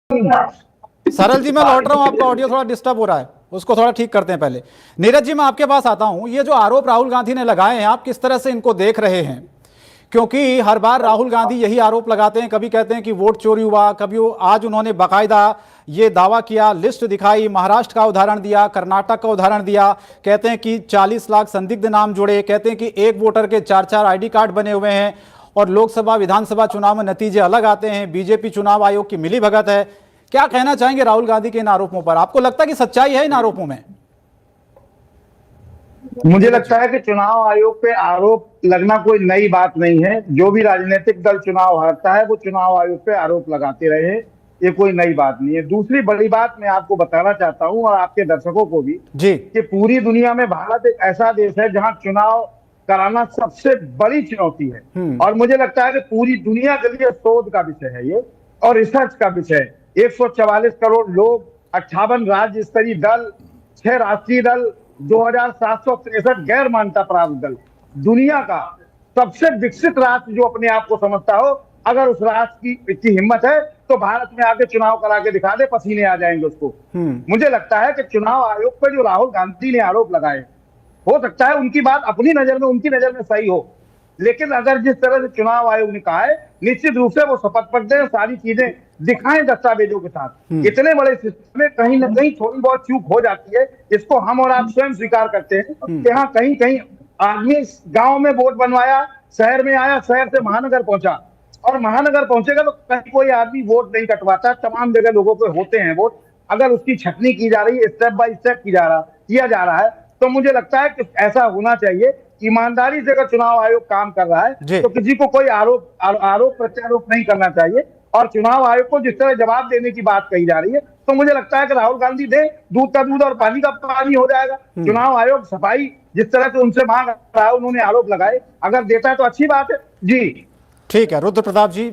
सरल जी, मैं लौट रहा हूँ, आपका ऑडियो थोड़ा डिस्टर्ब हो रहा है, उसको थोड़ा ठीक करते हैं पहले। नीरज जी, मैं आपके पास आता हूँ। ये जो आरोप राहुल गांधी ने लगाए हैं, आप किस तरह से इनको देख रहे हैं? क्योंकि हर बार राहुल गांधी यही आरोप लगाते हैं, कभी कहते हैं कि वोट चोरी हुआ, कभी आज उन्होंने बाकायदा ये दावा किया, लिस्ट दिखाई, महाराष्ट्र का उदाहरण दिया, कर्नाटक का उदाहरण दिया, कहते हैं कि 40 लाख संदिग्ध नाम जुड़े, कहते हैं कि एक वोटर के 4-4 आईडी कार्ड बने हुए हैं, और लोकसभा विधानसभा चुनाव में नतीजे अलग आते हैं, बीजेपी चुनाव आयोग की मिलीभगत है। क्या कहना चाहेंगे राहुल गांधी के इन आरोपों पर? आपको लगता है कि सच्चाई है इन आरोपों में? मुझे लगता है कि चुनाव आयोग पे आरोप लगना कोई नई बात नहीं है। जो भी राजनीतिक दल चुनाव हारता है वो चुनाव आयोग पे आरोप लगाते रहे, ये कोई नई बात नहीं है। दूसरी बड़ी बात मैं आपको बताना चाहता हूं और आपके दर्शकों को भी, जी। कि पूरी दुनिया में भारत एक ऐसा देश है जहां चुनाव कराना सबसे बड़ी चुनौती है। और मुझे लगता है कि पूरी दुनिया के लिए शोध का विषय है ये, और रिसर्च का विषय है। 144 करोड़ लोग, 58 राज्य स्तरीय दल, 6 राष्ट्रीय दल, 2763 गैर मान्यता प्राप्त दल, दुनिया का सबसे विकसित राष्ट्र जो अपने आप को समझता हो, अगर उस राष्ट्र की इतनी हिम्मत है तो भारत में आके चुनाव करा के दिखा दे, पसीने आ जाएंगे उसको। मुझे लगता है कि चुनाव आयोग पर जो राहुल गांधी ने आरोप लगाए, हो सकता है उनकी बात अपनी नजर में, उनकी नजर में सही हो, लेकिन अगर जिस तरह से चुनाव आयोग ने कहा है, निश्चित रूप से वो शपथ पत्र दें, सारी चीजें दिखाएं दस्तावेजों के साथ। इतने बड़े सिस्टम में कहीं ना कहीं थोड़ी बहुत चूक हो जाती है, इसको हम और आप स्वयं स्वीकार करते हैं कि हाँ, कहीं कहीं आदमी गांव में वोट बनवाया, शहर में आया, शहर से महानगर पहुंचा, और महानगर पहुंचेगा तो कहीं कोई आदमी वोट नहीं कटवाता, तमाम जगह लोगों के होते हैं वोट। अगर उसकी छटनी की जा रही है, स्टेप बाय स्टेप किया जा रहा है, तो मुझे लगता है कि ऐसा होना चाहिए। ईमानदारी से अगर चुनाव आयोग काम कर रहा है तो किसी को कोई आरोप प्रत्यारोप नहीं करना चाहिए। और चुनाव आयोग को जिस तरह जवाब देने की बात कही जा रही है, तो मुझे लगता है कि राहुल गांधी दे, दूध का दूध और पानी का पानी हो जाएगा। चुनाव आयोग सफाई जिस तरह से उनसे मांग रहा है, उन्होंने आरोप लगाए, अगर देता है तो अच्छी बात है जी। ठीक है रुद्र प्रताप जी।